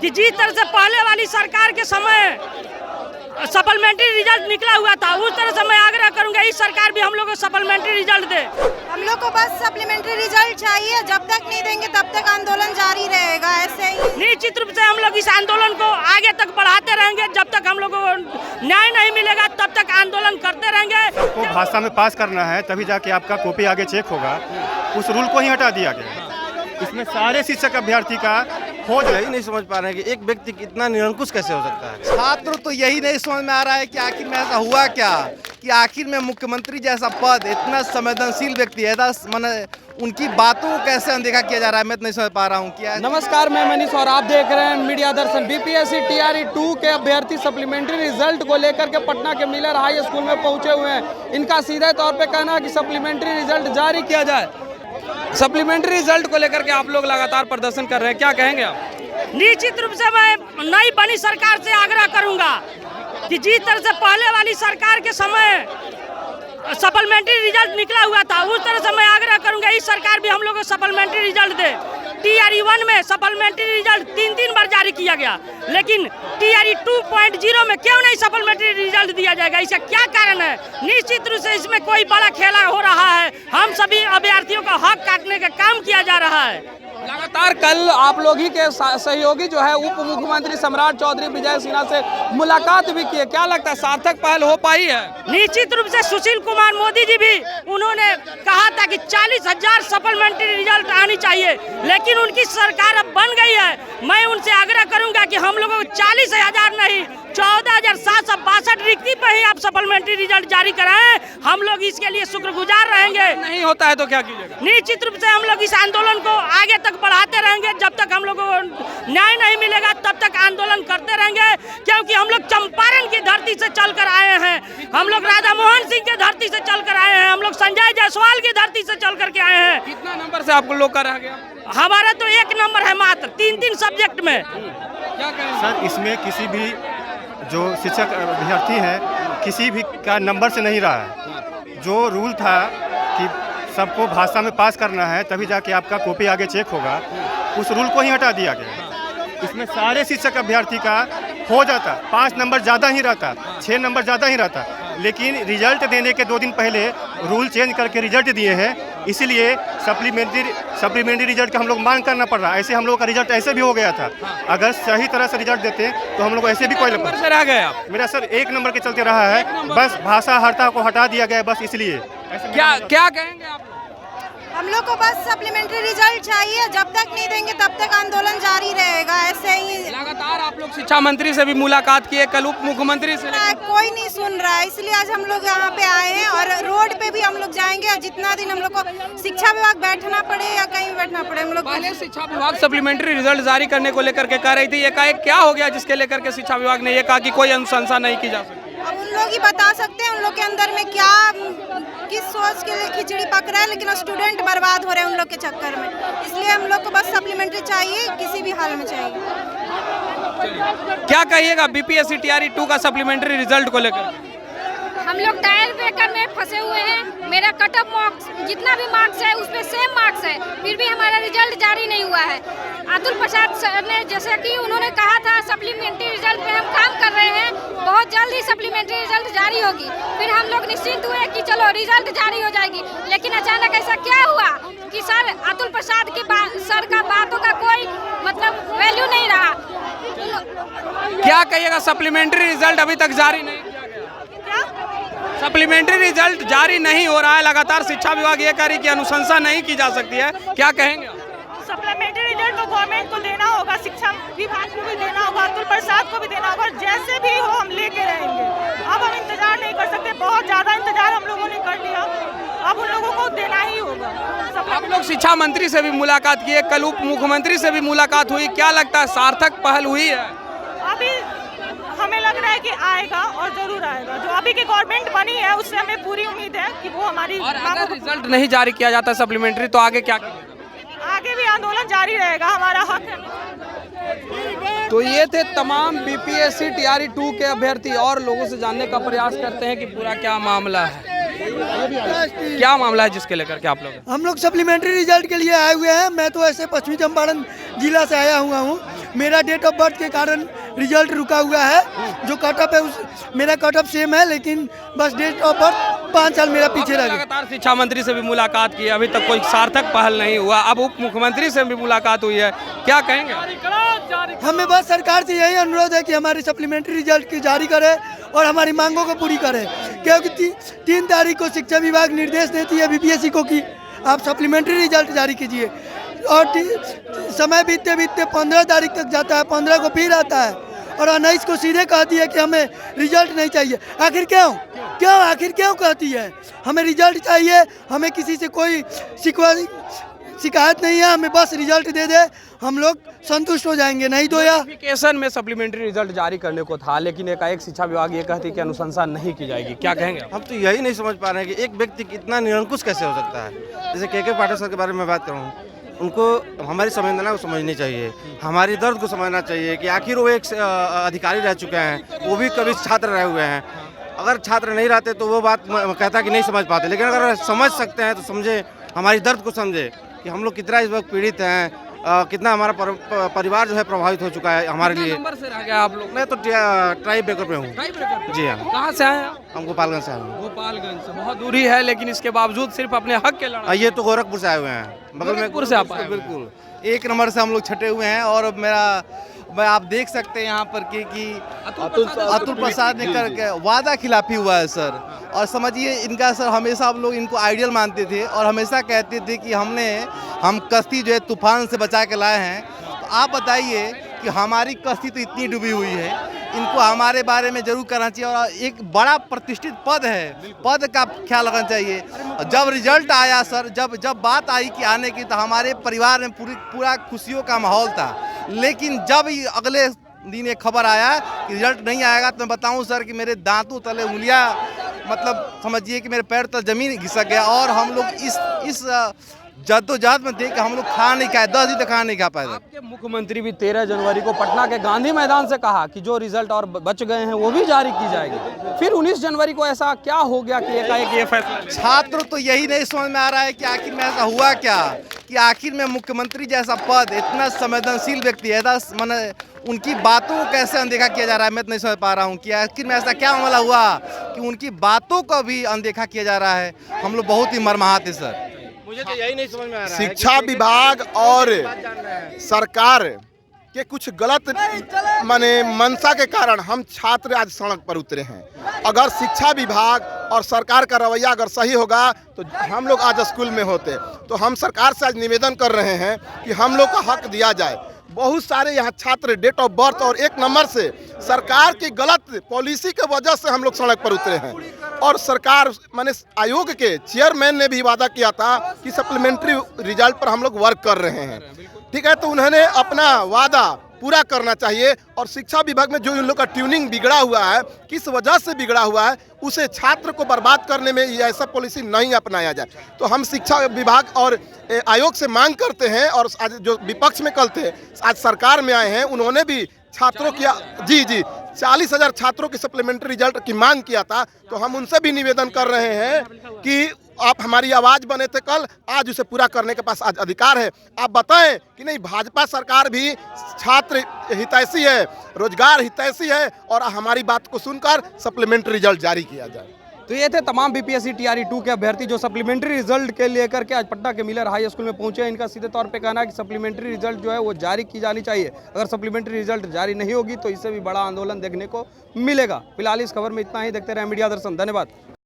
कि जिस तरह से पहले वाली सरकार के समय सप्लीमेंट्री रिजल्ट निकला हुआ था, उस तरह से मैं आग्रह करूंगा इस सरकार भी हम लोग को सप्लीमेंट्री रिजल्ट दे। हम लोग को बस सप्लीमेंट्री रिजल्ट चाहिए, जब तक नहीं देंगे तब तक आंदोलन जारी रहेगा। ऐसे ही निश्चित रूप से हम लोग इस आंदोलन को आगे तक बढ़ाते रहेंगे, जब तक हम लोग को न्याय नहीं मिलेगा तब तक आंदोलन करते रहेंगे। सबको भाषा में पास करना है, तभी जाके आपका कॉपी आगे चेक होगा। उस रूल को ही हटा दिया गया। इसमें सारे शिक्षक अभ्यर्थी का हो जाए ही नहीं समझ पा रहे हैं कि एक व्यक्ति कितना निरंकुश कैसे हो सकता है। छात्र तो यही नहीं समझ में आ रहा है कि आखिर में ऐसा हुआ क्या, कि आखिर में मुख्यमंत्री जैसा पद, इतना संवेदनशील व्यक्ति है, माने उनकी बातों को कैसे अनदेखा किया जा रहा है, मैं तो नहीं समझ पा रहा हूँ। क्या नमस्कार, मैं मनीष और आप देख रहे हैं मीडिया दर्शन। बीपीएससी टीआरई 2 के अभ्यर्थी सप्लीमेंट्री रिजल्ट को लेकर के पटना के मिलर हाई स्कूल में पहुंचे हुए हैं। इनका सीधे तौर पे कहना है कि सप्लीमेंट्री रिजल्ट जारी किया जाए। सप्लीमेंट्री रिजल्ट को लेकर के आप लोग लगातार प्रदर्शन कर रहे हैं, क्या कहेंगे आप? निश्चित रूप से मैं नई बनी सरकार से आग्रह करूंगा कि जिस तरह से पहले वाली सरकार के समय सप्लीमेंट्री रिजल्ट निकला हुआ था, उस तरह से मैं आग्रह करूंगा इस सरकार भी हम लोग को सप्लीमेंट्री रिजल्ट दे। टीआरई 1 में सप्लीमेंट्री रिजल्ट 3 बार जारी किया गया, लेकिन टीआरई 2.0 में क्यों नहीं सप्लीमेंट्री रिजल्ट दिया जाएगा? इसका क्या कारण है? निश्चित रूप से इसमें कोई बड़ा खेला हो रहा है। हम सभी अभ्यर्थियों का हक काटने का काम किया जा रहा है। लगातार कल आप लोग ही के सहयोगी जो है उप मुख्यमंत्री सम्राट चौधरी विजय सिन्हा से मुलाकात भी की है, क्या लगता है सार्थक पहल हो पाई है? निश्चित रूप से सुशील कुमार मोदी जी भी उन्होंने कहा था कि 40,000 सप्लीमेंट्री रिजल्ट आनी चाहिए, लेकिन उनकी सरकार अब बन गई है। मैं उनसे आग्रह करूंगा कि हम लोगों को 40,000 नहीं 14,762 रिक्ति पर ही आप सप्लीमेंट्री रिजल्ट जारी कराएं। हम लोग इसके लिए शुक्रगुजार रहेंगे। नहीं होता है तो क्या कीजिएगा? निश्चित रूप से हम लोग इस आंदोलन को आगे तक बढ़ाते रहेंगे, जब तक हम लोगों को न्याय नहीं मिलेगा तब तक आंदोलन करते रहेंगे, क्योंकि हम लोग चंपारण की धरती से चलकर आए हैं, हम लोग राधा मोहन सिंह की धरती से चलकर आए हैं, हम लोग संजय जायसवाल की धरती से चल करके आए हैं। कितना नंबर से आपको लोग का रह गया? हमारा तो 1 नंबर है मात्र 3 सब्जेक्ट में। क्या कहें सर, इसमें किसी भी जो शिक्षक अभ्यर्थी है किसी भी का नंबर से नहीं रहा है। जो रूल था कि सबको भाषा में पास करना है, तभी जाके आपका कॉपी आगे चेक होगा, उस रूल को ही हटा दिया गया। इसमें सारे शिक्षक अभ्यर्थी का हो जाता, 5 नंबर ज़्यादा ही रहता, 6 नंबर ज़्यादा ही रहता, लेकिन रिजल्ट देने के 2 दिन पहले रूल चेंज करके रिजल्ट दिए हैं, इसलिए सप्लीमेंट्री रिजल्ट का हम लोग मांग करना पड़ रहा है। ऐसे हम लोग का रिजल्ट ऐसे भी हो गया था, अगर सही तरह से रिजल्ट देते तो हम लोग ऐसे भी कोई नंबर से रह गया? मेरा सर 1 नंबर के चलते रहा है, बस भाषा हरता को हटा दिया गया, बस इसलिए। क्या कहेंगे आप? हम लोग को बस सप्लीमेंट्री रिजल्ट चाहिए, जब तक नहीं देंगे तब तक आंदोलन जारी रहेगा। ऐसे ही लगातार आप लोग शिक्षा मंत्री से भी मुलाकात किए, कल उप मुख्यमंत्री से कोई नहीं सुन रहा है, इसलिए आज हम लोग यहाँ पे आए हैं और रोड पे भी हम लोग जाएंगे। और जितना दिन हम लोग को शिक्षा विभाग बैठना पड़े या कहीं बैठना पड़े, हम लोग पहले शिक्षा विभाग सप्लीमेंट्री रिजल्ट जारी करने को लेकर के कह रही थी, एकाएक क्या हो गया जिसके लेकर के शिक्षा विभाग ने ये कहा कि कोई अनुशंसा नहीं की जा सकती? अब उन लोग ही बता सकते हैं उन लोग के अंदर में क्या किस सोच के लिए खिचड़ी पक रहा है, लेकिन स्टूडेंट बर्बाद हो रहे हैं उन लोग के चक्कर में। इसलिए हम लोग को बस सप्लीमेंट्री चाहिए, किसी भी हाल में चाहिए। क्या कहिएगा बीपीएससी टीआरई 2 का सप्लीमेंट्री रिजल्ट को लेकर? हम लोग टायर ब्रेकर में फंसे हुए हैं। मेरा कट ऑफ मार्क्स जितना भी मार्क्स है उस पर सेम मार्क्स है, फिर भी हमारा रिजल्ट जारी नहीं हुआ है। अतुल प्रसाद सर ने जैसे कि उन्होंने कहा था सप्लीमेंट्री रिजल्ट पे हम काम कर रहे हैं, बहुत जल्द ही सप्लीमेंट्री रिजल्ट जारी होगी। फिर हम लोग निश्चिंत हुए कि चलो रिजल्ट जारी हो जाएगी, लेकिन अचानक ऐसा क्या हुआ कि सर अतुल प्रसाद की सर का बातों का कोई मतलब वैल्यू नहीं रहा। क्या कहिएगा सप्लीमेंट्री रिजल्ट अभी तक जारी नहीं किया गया? सप्लीमेंट्री रिजल्ट जारी नहीं हो रहा है, लगातार शिक्षा विभाग ये कह रही कि अनुशंसा नहीं की जा सकती है, क्या कहेंगे? सप्लीमेंट्री रिजल्ट तो गवर्नमेंट को देना होगा, शिक्षा विभाग को भी देना होगा, अतुल प्रसाद को भी देना होगा, जैसे भी हो हम लेके रहेंगे। अब हम इंतजार नहीं कर सकते, बहुत ज़्यादा इंतजार हम लोगों ने कर लिया, अब उन लोगों को देना ही होगा। आप लोग शिक्षा मंत्री से भी मुलाकात किए, कल उप मुख्यमंत्री से भी मुलाकात हुई, क्या लगता है सार्थक पहल हुई है? अभी हमें लग रहा है कि आएगा और जरूर आएगा। जो अभी की गवर्नमेंट बनी है उससे हमें पूरी उम्मीद है कि वो हमारी। और अगर रिजल्ट नहीं जारी किया जाता सप्लीमेंट्री तो आगे क्या कीजिएगा? आगे भी आंदोलन जारी रहेगा, हमारा हक है। तो ये थे तमाम बीपीएससी टीआरई 2 के अभ्यर्थी, और लोगों से जानने का प्रयास करते हैं कि पूरा क्या मामला है। क्या मामला है जिसके लेकर के आप लोग? हम लोग सप्लीमेंट्री रिजल्ट के लिए आए हुए हैं। मैं तो ऐसे पश्चिमी चंपारण जिला से आया हुआ हूँ। मेरा डेट ऑफ बर्थ के कारण रिजल्ट रुका हुआ है। जो कट ऑफ है मेरा कट ऑफ सेम है, लेकिन बस डेट ऑफ बर्थ 5 साल मेरा पीछे रह गया। लगातार शिक्षा मंत्री से भी मुलाकात की, अभी तक कोई सार्थक पहल नहीं हुआ। अब उप मुख्यमंत्री से भी मुलाकात हुई है, क्या कहेंगे? हमें बस सरकार से यही अनुरोध है कि हमारी सप्लीमेंट्री रिजल्ट की जारी करे और हमारी मांगों को पूरी करे, क्योंकि 3 तारीख को शिक्षा विभाग निर्देश देती है बीपीएससी को कि आप सप्लीमेंट्री रिजल्ट जारी कीजिए, और समय बीतते बीतते 15 तारीख तक जाता है, 15 को फिर आता है, और 19 को सीधे कहती है कि हमें रिजल्ट नहीं चाहिए। आखिर आखिर क्यों कहती है? हमें रिजल्ट चाहिए, हमें किसी से कोई शिकायत नहीं है, हमें बस रिजल्ट दे दे, हम लोग संतुष्ट हो जाएंगे। नहीं तो या नोटिफिकेशन में सप्लीमेंटरी रिजल्ट जारी करने को था, लेकिन एकाएक शिक्षा विभाग ये कहती है कि अनुशंसा नहीं की जाएगी, क्या कहेंगे? हम तो यही नहीं समझ पा रहे हैं कि एक व्यक्ति इतना निरंकुश कैसे हो सकता है। जैसे के पाटिल सर के बारे में बात करूँ, उनको हमारी संवेदना को समझनी चाहिए, हमारी दर्द को समझना चाहिए कि आखिर वो एक अधिकारी रह चुके हैं, वो भी कभी छात्र रहे हुए हैं। अगर छात्र नहीं रहते तो वो बात कहता कि नहीं समझ पाते, लेकिन अगर समझ सकते हैं तो समझे, हमारी दर्द को समझे कि हम लोग कितना इस वक्त पीड़ित हैं, कितना हमारा परिवार जो है प्रभावित हो चुका है हमारे लिए। नंबर से रह गया आप लोग? मैं तो ट्राई ब्रेकर पे हूँ। जी हाँ। कहाँ से आए हैं? हम गोपालगंज से आए हैं। गोपालगंज से बहुत दूरी है, लेकिन इसके बावजूद सिर्फ अपने हक के लड़ाई। ये तो गोरखपुर से आए हुए हैं, बगल में गोरखपुर से आप आए? बिल्कुल 1 नंबर से हम लोग छटे हुए हैं। और आप देख सकते हैं यहाँ पर कि अतुल प्रसाद ने करके वादा खिलाफी हुआ है सर। और समझिए इनका सर, हमेशा हम लोग इनको आइडियल मानते थे और हमेशा कहते थे कि हम कश्ती जो है तूफान से बचा के लाए हैं। तो आप बताइए कि हमारी कश्ती तो इतनी डूबी हुई है, इनको हमारे बारे में जरूर करना चाहिए। और एक बड़ा प्रतिष्ठित पद है, पद का ख्याल रखना चाहिए। जब रिजल्ट आया सर, जब बात आई कि आने की, तो हमारे परिवार में पूरा खुशियों का माहौल था। लेकिन जब अगले दिन एक खबर आया कि रिजल्ट नहीं आएगा, तो मैं बताऊं सर कि मेरे दांतों तले उंगलियां, मतलब समझिए कि मेरे पैर तले जमीन घिसक गया। और हम लोग इस जद्दोजहद में देख के हम लोग खा नहीं खाए, 10 दिन तक खा नहीं खा पाए। आपके मुख्यमंत्री भी 13 जनवरी को पटना के गांधी मैदान से कहा कि जो रिजल्ट और बच गए हैं वो भी जारी की जाएगी। फिर 19 जनवरी को ऐसा क्या हो गया कि एकाएक ये फैसला? छात्र तो यही नहीं समझ में आ रहा है कि आखिर में ऐसा हुआ क्या, कि आखिर में मुख्यमंत्री जैसा पद, इतना संवेदनशील व्यक्ति है, मैंने उनकी बातों को कैसे अनदेखा किया जा रहा है। मैं तो नहीं समझ पा रहा हूँ कि आखिर में ऐसा क्या मामला हुआ कि उनकी बातों को भी अनदेखा किया जा रहा है। हम लोग बहुत ही मर्माहत है सर। मुझे तो यही नहीं समझ में आ रहा है। शिक्षा विभाग और सरकार के कुछ गलत मंशा के कारण हम छात्र आज सड़क पर उतरे हैं। अगर शिक्षा विभाग और सरकार का रवैया अगर सही होगा तो हम लोग आज स्कूल में होते। तो हम सरकार से आज निवेदन कर रहे हैं कि हम लोग का हक दिया जाए। बहुत सारे यहाँ छात्र डेट ऑफ बर्थ और 1 नंबर से सरकार की गलत पॉलिसी के वजह से हम लोग सड़क पर उतरे हैं। और सरकार माने आयोग के चेयरमैन ने भी वादा किया था कि सप्लीमेंट्री रिजल्ट पर हम लोग वर्क कर रहे हैं, ठीक है। तो उन्होंने अपना वादा पूरा करना चाहिए। और शिक्षा विभाग में जो इन लोग का ट्यूनिंग बिगड़ा हुआ है, किस वजह से बिगड़ा हुआ है, उसे छात्र को बर्बाद करने में ये ऐसा पॉलिसी नहीं अपनाया जाए। तो हम शिक्षा विभाग और आयोग से मांग करते हैं, और आज जो विपक्ष में कल थे, आज सरकार में आए हैं, उन्होंने भी छात्रों की 40,000 छात्रों की सप्लीमेंट्री रिजल्ट की मांग किया था। तो हम उनसे भी निवेदन कर रहे हैं कि आप हमारी आवाज़ बने थे कल, आज उसे पूरा करने के पास आज अधिकार है। आप बताएं कि नहीं, भाजपा सरकार भी छात्र हितैषी है, रोजगार हितैषी है, और हमारी बात को सुनकर सप्लीमेंट्री रिजल्ट जारी किया जाए। तो ये थे तमाम बीपीएससी TRE 2 के अभ्यर्थी जो सप्लीमेंट्री रिजल्ट के लेकर के आज पटना के मिलर हाई स्कूल में पहुंचे हैं। इनका सीधे तौर पे कहना है कि सप्लीमेंट्री रिजल्ट जो है वो जारी की जानी चाहिए। अगर सप्लीमेंट्री रिजल्ट जारी नहीं होगी तो इससे भी बड़ा आंदोलन देखने को मिलेगा। फिलहाल इस खबर में इतना ही। देखते रहे मीडिया दर्शन। धन्यवाद।